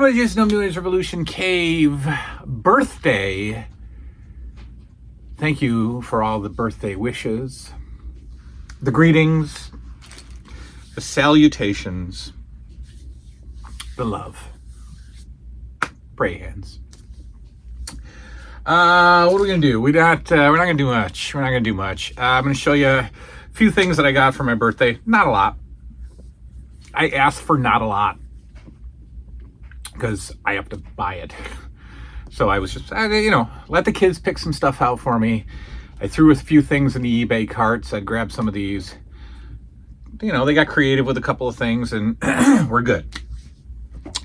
to Jason of New Age Revolution Cave birthday. Thank you for all the birthday wishes, the greetings, the salutations, the love. Pray hands. What are we gonna do? We're not gonna do much. I'm gonna show you a few things that I got for my birthday. Not a lot. I asked for not a lot because I have to buy it. So I was just, let the kids pick some stuff out for me. I threw a few things in the eBay cart, said grab some of these. They got creative with a couple of things, and we're good.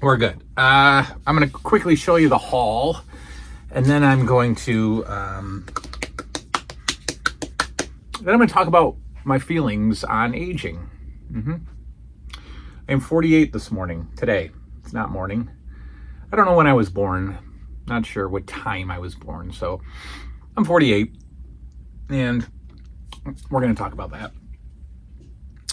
I'm going to quickly show you the haul, and then I'm going to talk about my feelings on aging. I'm 48 today. It's not morning. I don't know when I was born. Not sure what time I was born. So I'm 48, and we're going to talk about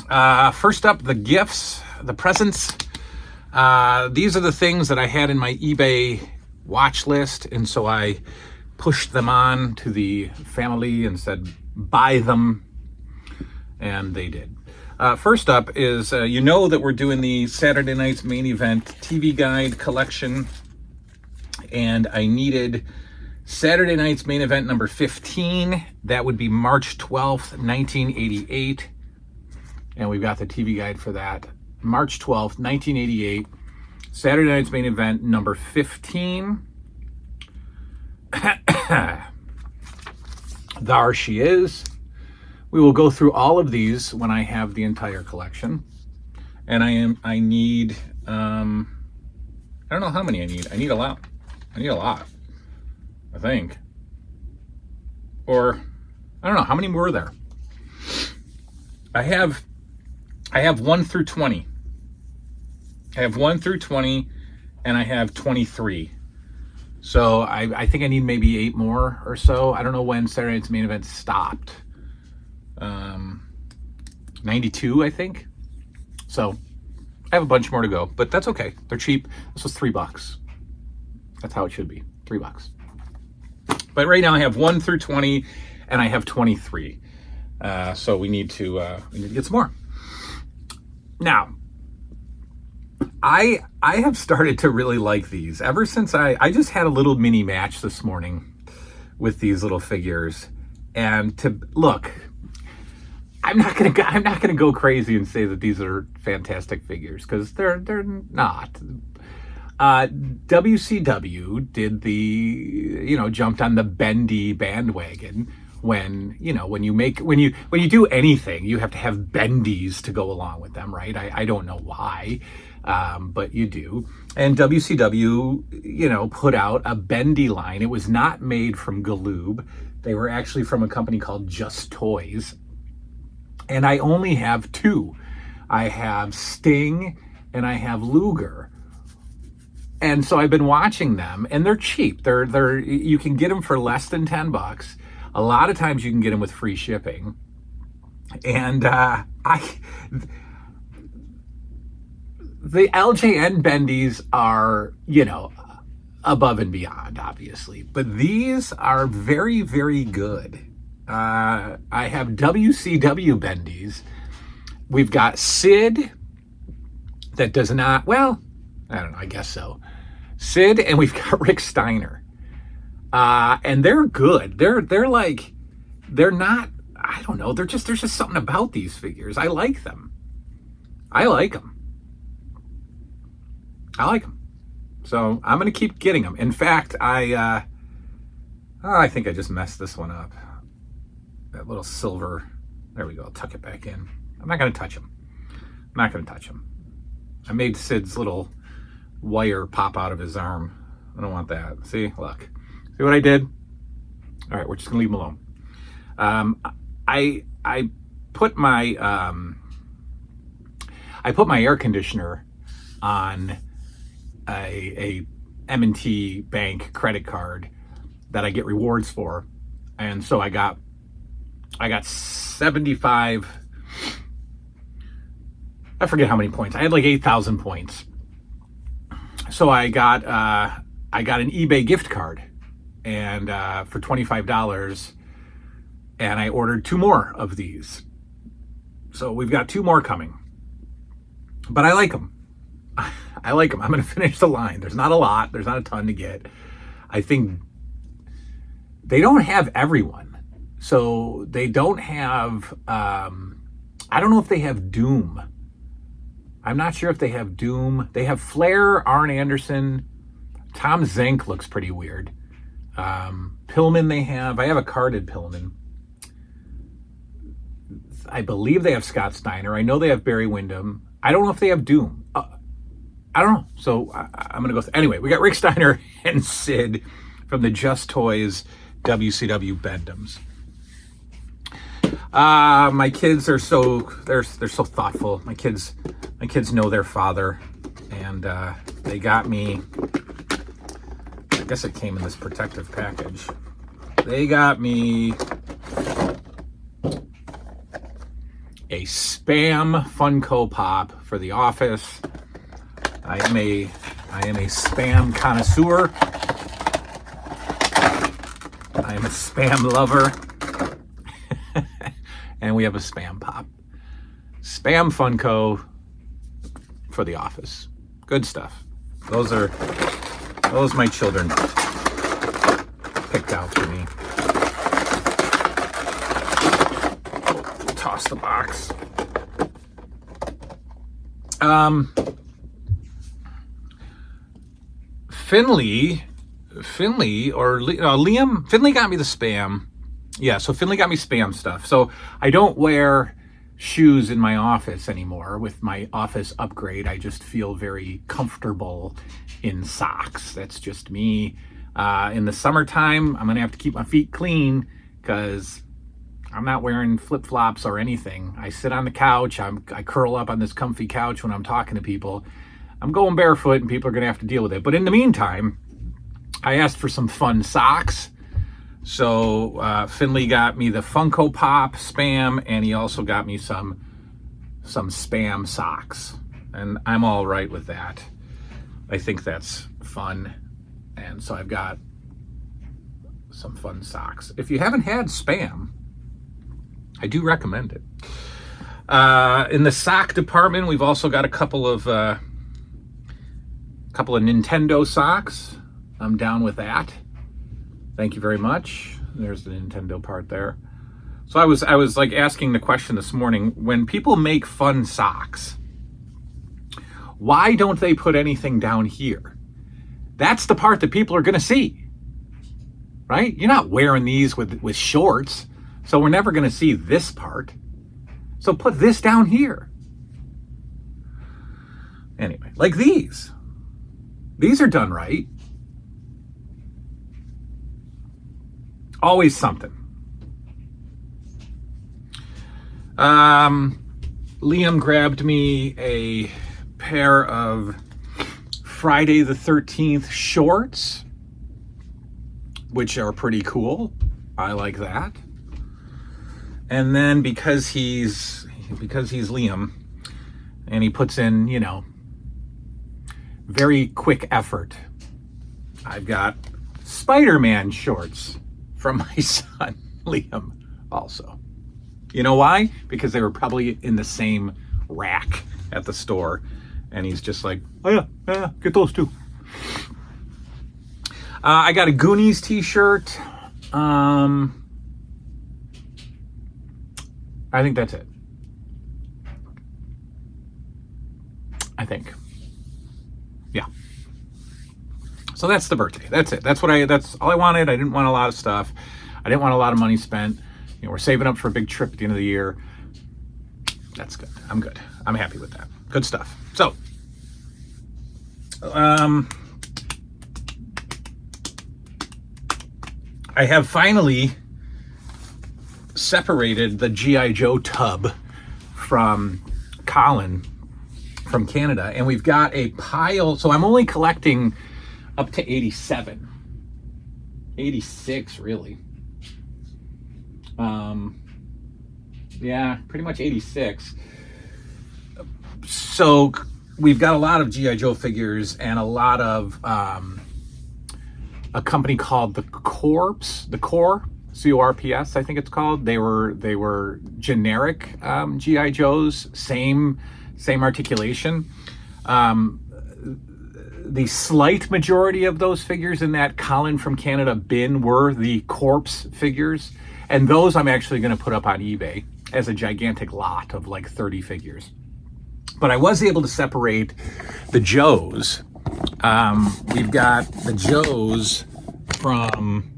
that. First up, the gifts, the presents. These are the things that I had in my eBay watch list, and so I pushed them on to the family and said, buy them, and they did. First up is, that we're doing the Saturday Night's Main Event TV Guide collection, and I needed Saturday Night's Main Event number 15. That would be March 12th, 1988, and we've got the TV Guide for that. March 12th, 1988, Saturday Night's Main Event number 15. There she is. We will go through all of these when I have the entire collection. And I need, I don't know how many I need. I need a lot, I think. Or, I don't know, how many were there? I have 1 through 20. I have 1 through 20, and I have 23. So I think I need maybe 8 more or so. I don't know when Saturday Night's Main Event stopped. 92, I think. So I have a bunch more to go, but that's okay. They're cheap. This was $3. That's how it should be, $3. But right now I have 1 through 20, and I have 23. So we need to get some more. Now, I have started to really like these ever since I just had a little mini match this morning with these little figures, and to look, I'm not gonna go crazy and say that these are fantastic figures, because they're not. WCW did jumped on the bendy bandwagon when you do anything, you have to have bendies to go along with them, right? I don't know why, but you do. And WCW, put out a bendy line. It was not made from Galoob. They were actually from a company called Just Toys. And I only have 2. I have Sting and I have Luger. And so I've been watching them, and they're cheap. They're you can get them for less than $10. A lot of times you can get them with free shipping. And the LJN bendies are, above and beyond, obviously. But these are very, very good. I have WCW bendies. We've got Sid that does not, well, I don't know, I guess so. Sid, and we've got Rick Steiner. And they're good. They're not, I don't know, there's just something about these figures. I like them. So I'm going to keep getting them. In fact, I think I just messed this one up. That little silver, there we go, I'll tuck it back in. I'm not going to touch him. I made Sid's little wire pop out of his arm. I don't want that. See, look. See what I did? All right, we're just gonna leave him alone. I put my air conditioner on a M&T Bank credit card that I get rewards for, and so I got 75. I forget how many points. I had like 8,000 points. So I got an eBay gift card, and for $25, and I ordered 2 more of these. So we've got 2 more coming, but I like them. I like them. I'm going to finish the line. There's not a lot. There's not a ton to get. I think they don't have everyone. So they don't have, I don't know if they have Doom. I'm not sure if they have Doom. They have Flair, Arn Anderson. Tom Zenk looks pretty weird. Pillman I have a carded Pillman. I believe they have Scott Steiner. I know they have Barry Windham. I don't know if they have Doom. I don't know. So I'm going to go. Anyway, we got Rick Steiner and Sid from the Just Toys WCW Bendems. My kids are they're so thoughtful. My kids know their father, and they got me. I guess it came in this protective package. They got me a Spam Funko Pop for the office. I am a Spam connoisseur. I am a Spam lover. And we have a Spam Pop. Spam Funko for the office. Good stuff. Those my children picked out for me. We'll toss the box. Finley got me the Spam. Yeah, so Finley got me Spam stuff. So I don't wear shoes in my office anymore with my office upgrade. I just feel very comfortable in socks. That's just me. In the summertime, I'm going to have to keep my feet clean because I'm not wearing flip-flops or anything. I sit on the couch. I curl up on this comfy couch when I'm talking to people. I'm going barefoot, and people are going to have to deal with it. But in the meantime, I asked for some fun socks. So Finley got me the Funko Pop Spam, and he also got me some Spam socks. And I'm all right with that. I think that's fun. And so I've got some fun socks. If you haven't had Spam, I do recommend it. In the sock department, we've also got a couple of Nintendo socks. I'm down with that. Thank you very much. There's the Nintendo part there. So I was like asking the question this morning, when people make fun socks, why don't they put anything down here? That's the part that people are going to see, right? You're not wearing these with shorts, so we're never going to see this part. So put this down here. Anyway, like these. These are done right. Always something. Liam grabbed me a pair of Friday the 13th shorts, which are pretty cool. I like that. And then because he's Liam, and he puts in, very quick effort, I've got Spider-Man shorts from my son, Liam, also. You know why? Because they were probably in the same rack at the store. And he's just like, oh yeah, get those too. I got a Goonies t-shirt. I think that's it. I think. Yeah. So that's the birthday. That's it. That's all I wanted. I didn't want a lot of stuff. I didn't want a lot of money spent. We're saving up for a big trip at the end of the year. That's good. I'm good. I'm happy with that. Good stuff. So, I have finally separated the G.I. Joe tub from Colin from Canada, and we've got a pile. So I'm only collecting up to 87. 86, really. Yeah, pretty much 86. So we've got a lot of GI Joe figures and a lot of a company called the Corps, CORPS, I think it's called. They were generic GI Joes, same articulation. The slight majority of those figures in that Colin from Canada bin were the Corpse figures, and those I'm actually going to put up on eBay as a gigantic lot of like 30 figures. But I was able to separate the Joes. We've got the Joes from,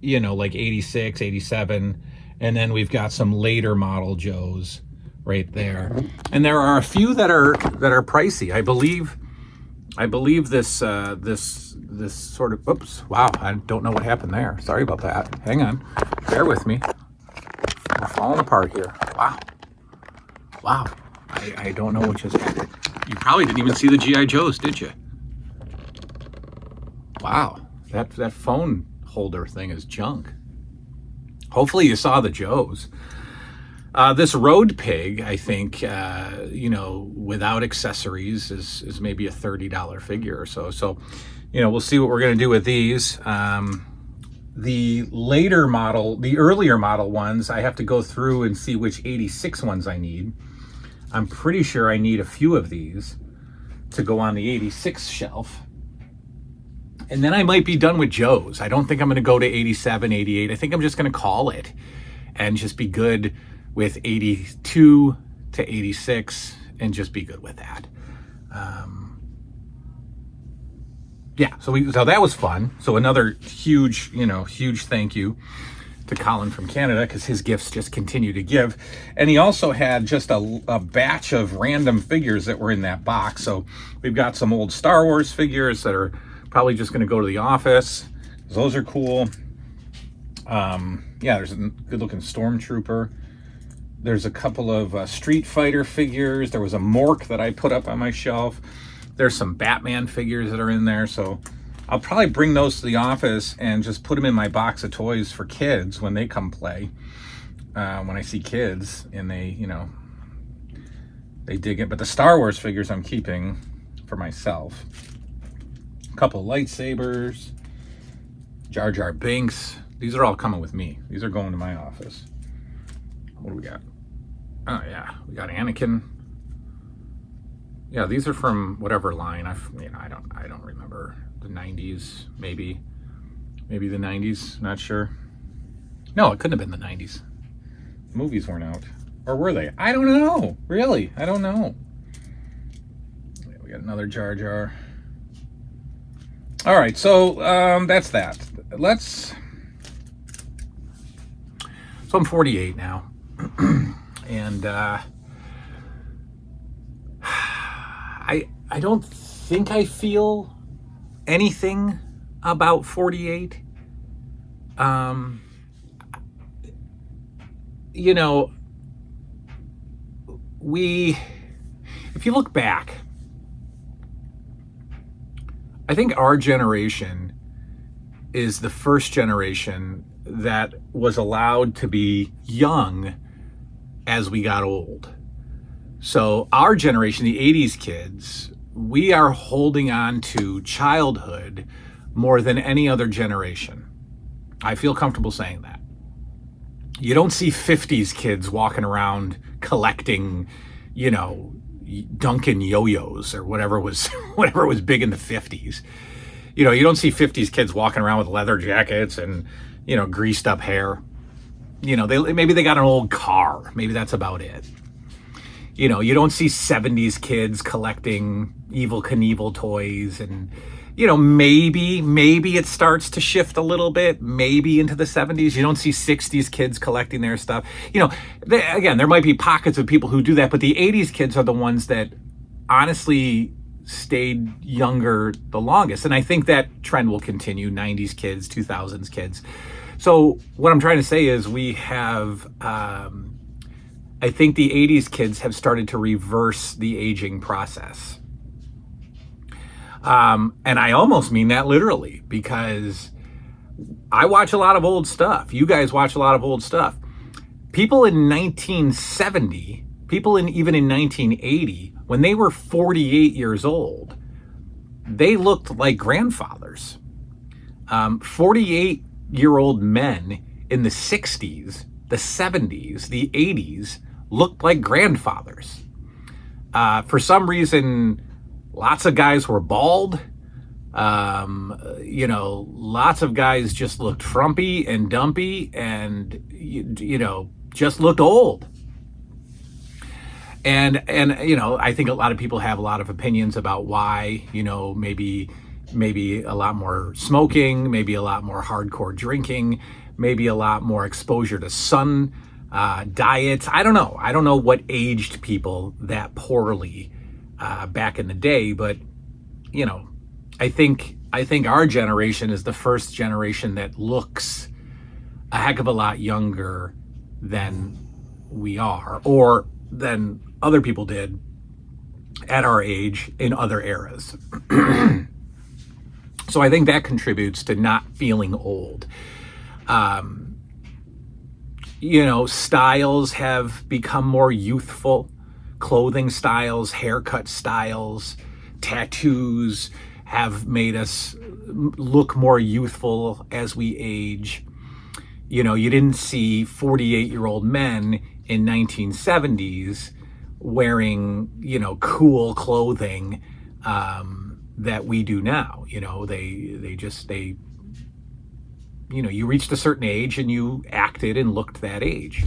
like 86, 87, and then we've got some later model Joes right there. And there are a few that are pricey. I believe this sort of, oops, wow, I don't know what happened there. Sorry about that. Hang on. Bear with me. We're falling apart here. Wow. I don't know what just happened. You probably didn't even see the G.I. Joes, did you? Wow. That phone holder thing is junk. Hopefully you saw the Joes. This Road Pig, I think, without accessories is maybe a $30 figure or so. So, we'll see what we're going to do with these. The earlier model ones, I have to go through and see which 86 ones I need. I'm pretty sure I need a few of these to go on the 86 shelf. And then I might be done with Joes. I don't think I'm going to go to 87, 88. I think I'm just going to call it and just be good with 82 to 86 and just be good with that. So that was fun. So another huge thank you to Colin from Canada, because his gifts just continue to give. And he also had just a batch of random figures that were in that box. So we've got some old Star Wars figures that are probably just going to go to the office. Those are cool. There's a good looking Stormtrooper. There's a couple of Street Fighter figures. There was a Mork that I put up on my shelf. There's some Batman figures that are in there. So I'll probably bring those to the office and just put them in my box of toys for kids when they come play. When I see kids and they dig it. But the Star Wars figures I'm keeping for myself. A couple of lightsabers, Jar Jar Binks. These are all coming with me. These are going to my office. What do we got? Oh yeah, we got Anakin. Yeah, these are from whatever line. I don't remember. The 90s, maybe the 90s. Not sure. No, it couldn't have been the 90s. The movies weren't out, or were they? I don't know. Really, I don't know. Yeah, we got another Jar Jar. All right, so that's that. So I'm 48 now. And I don't think I feel anything about 48. If you look back, I think our generation is the first generation that was allowed to be young as we got old. So our generation, the 80s kids, we are holding on to childhood more than any other generation. I feel comfortable saying that. You don't see 50s kids walking around collecting, Duncan yo-yos or whatever was big in the 50s. You don't see 50s kids walking around with leather jackets and, greased up hair. Maybe they got an old car. Maybe that's about it. You don't see 70s kids collecting Evel Knievel toys, and maybe it starts to shift a little bit, maybe into the 70s. You don't see 60s kids collecting their stuff. There might be pockets of people who do that, but the 80s kids are the ones that honestly stayed younger the longest. And I think that trend will continue, 90s kids, 2000s kids. So what I'm trying to say is we have, I think the 80s kids have started to reverse the aging process. And I almost mean that literally, because I watch a lot of old stuff. You guys watch a lot of old stuff. People in 1970 People even in 1980, when they were 48 years old, they looked like grandfathers. 48-year-old men in the 60s, the 70s, the 80s looked like grandfathers. For some reason, lots of guys were bald. Lots of guys just looked frumpy and dumpy and, just looked old. And I think a lot of people have a lot of opinions about why, maybe a lot more smoking, maybe a lot more hardcore drinking, maybe a lot more exposure to sun, diets. I don't know. I don't know what aged people that poorly back in the day, but I think our generation is the first generation that looks a heck of a lot younger than we are, or than other people did at our age in other eras. So I think that contributes to not feeling old. Styles have become more youthful. Clothing styles, haircut styles, tattoos have made us look more youthful as we age. You didn't see 48-year-old men in 1970s wearing, cool clothing that we do now. You reached a certain age and you acted and looked that age.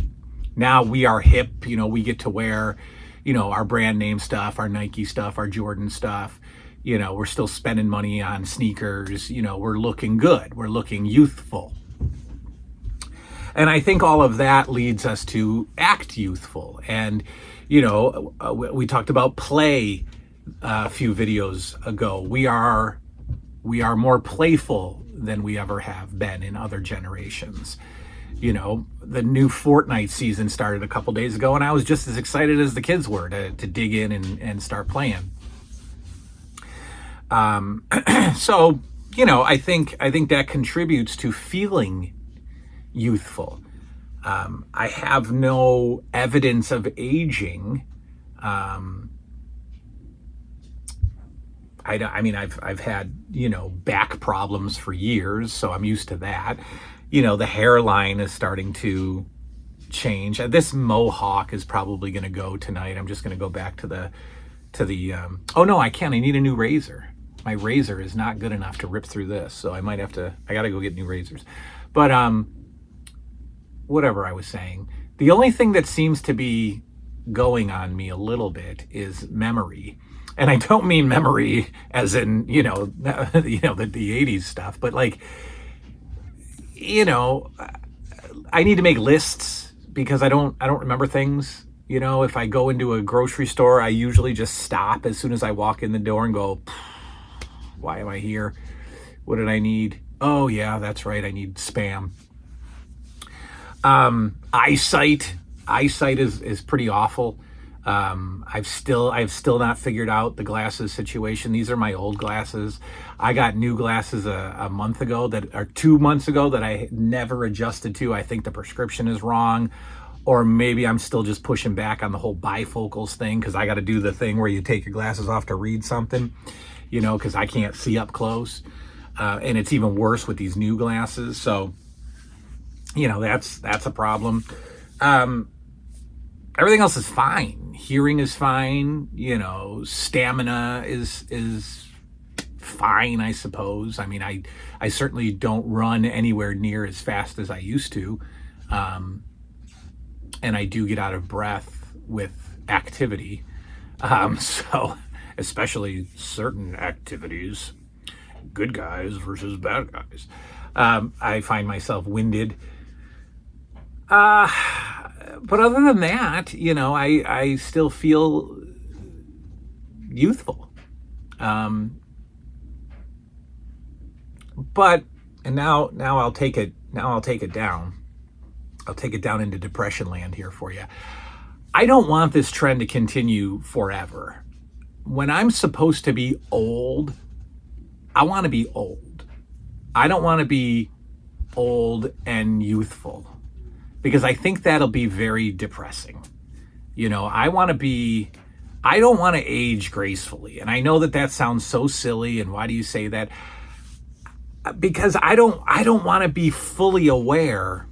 Now we are hip, we get to wear, our brand name stuff, our Nike stuff, our Jordan stuff. We're still spending money on sneakers. We're looking good. We're looking youthful. And I think all of that leads us to act youthful. And, we talked about play a few videos ago. We are more playful than we ever have been in other generations. The new Fortnite season started a couple days ago, and I was just as excited as the kids were to dig in and start playing. So, I think that contributes to feeling youthful. I have no evidence of aging. I've had, back problems for years, so I'm used to that. The hairline is starting to change. This mohawk is probably going to go tonight. I'm just going to go back to the, oh no, I can't. I need a new razor. My razor is not good enough to rip through this, so I got to go get new razors. But, whatever I was saying, the only thing that seems to be going on me a little bit is memory. And I don't mean memory as in, the 80s stuff, but I need to make lists because I don't remember things. If I go into a grocery store, I usually just stop as soon as I walk in the door and go, why am I here? What did I need? Oh yeah, that's right. I need Spam. Eyesight is pretty awful. I've still not figured out the glasses situation. These are my old glasses. I got new glasses a month ago 2 months ago that I never adjusted to. I think the prescription is wrong, or maybe I'm still just pushing back on the whole bifocals thing because I got to do the thing where you take your glasses off to read something, because I can't see up close. And it's even worse with these new glasses. So, that's a problem. Everything else is fine. Hearing is fine. Stamina is fine, I suppose. I certainly don't run anywhere near as fast as I used to. And I do get out of breath with activity. So especially certain activities, good guys versus bad guys. I find myself winded. But other than that, I still feel youthful. But now I'll take it down. I'll take it down into depression land here for you. I don't want this trend to continue forever. When I'm supposed to be old, I want to be old. I don't want to be old and youthful, because I think that'll be very depressing. I don't want to age gracefully. And I know that sounds so silly. And why do you say that? Because I don't want to be fully aware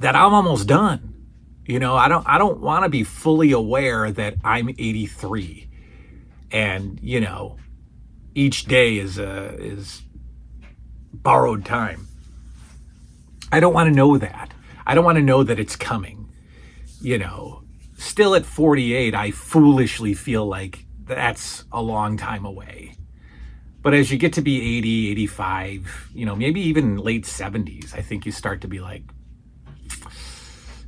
that I'm almost done. I don't want to be fully aware that I'm 83 and, each day is borrowed time. I don't want to know that. I don't want to know that it's coming. Still at 48, I foolishly feel like that's a long time away. But as you get to be 80, 85, maybe even late 70s, I think you start to be like,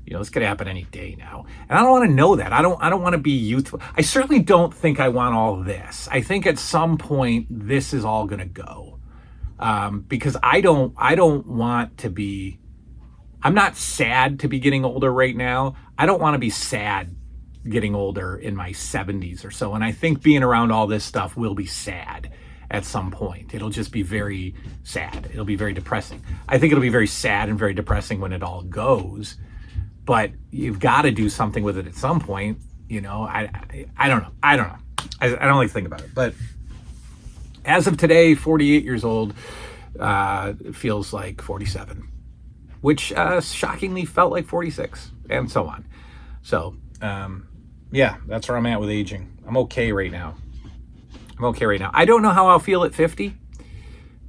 this could happen any day now. And I don't want to know that. I don't want to be youthful. I certainly don't think I want all this. I think at some point this is all going to go. Because I don't want to be, I'm not sad to be getting older right now. I don't want to be sad getting older in my 70s or so. And I think being around all this stuff will be sad at some point. It'll just be very sad. It'll be very depressing. I think it'll be very sad and very depressing when it all goes. But you've got to do something with it at some point. I don't know. I don't like to think about it. But as of today, 48 years old, feels like 47, which shockingly felt like 46, and so on. So, yeah, that's where I'm at with aging. I'm okay right now. I don't know how I'll feel at 50.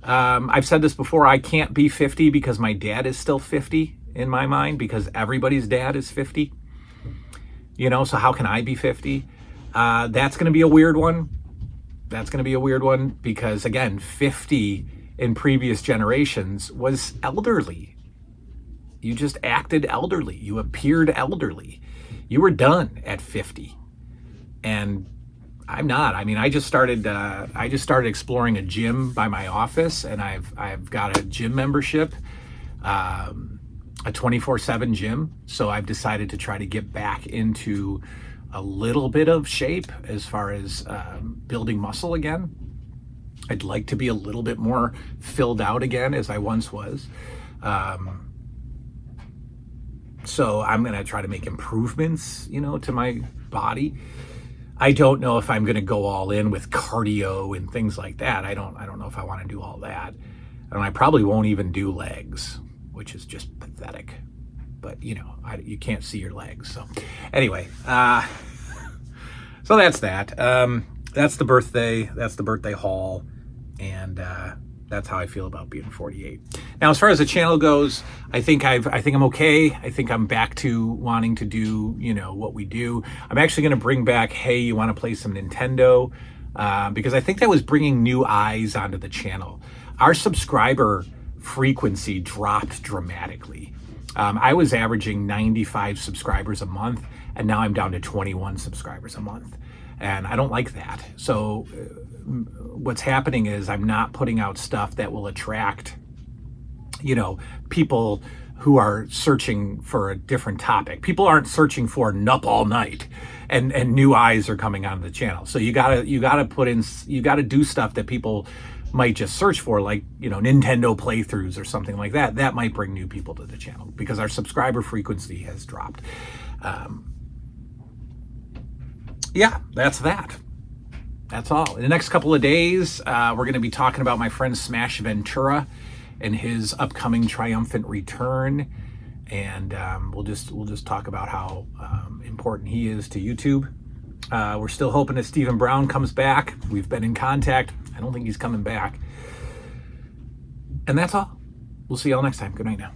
I've said this before. I can't be 50 because my dad is still 50 in my mind, because everybody's dad is 50. So how can I be 50? That's going to be a weird one. Because, again, 50 in previous generations was elderly. You just acted elderly. You appeared elderly. You were done at 50. And I'm not. I just started exploring a gym by my office, and I've got a gym membership, a 24/7 gym. So I've decided to try to get back into a little bit of shape as far as building muscle again. I'd like to be a little bit more filled out again as I once was. So I'm going to try to make improvements, to my body. I don't know if I'm going to go all in with cardio and things like that. I don't know if I want to do all that. And I probably won't even do legs, which is just pathetic. But, you can't see your legs. So anyway, so that's that. That's the birthday. That's the birthday haul. And that's how I feel about being 48. Now, as far as the channel goes, I think I'm okay. I think I'm back to wanting to do, what we do. I'm actually going to bring back, hey, you want to play some Nintendo? Because I think that was bringing new eyes onto the channel. Our subscriber frequency dropped dramatically. I was averaging 95 subscribers a month, and now I'm down to 21 subscribers a month. And I don't like that. So what's happening is I'm not putting out stuff that will attract, people who are searching for a different topic. People aren't searching for Nup All Night, and new eyes are coming onto the channel. So you gotta do stuff that people might just search for, like, Nintendo playthroughs or something like that. That might bring new people to the channel because our subscriber frequency has dropped. Yeah, that's that. That's all. In the next couple of days, we're going to be talking about my friend Smash Ventura and his upcoming triumphant return, and we'll just talk about how important he is to YouTube. We're still hoping that Stephen Brown comes back. We've been in contact. I don't think he's coming back. And that's all. We'll see y'all next time. Good night now.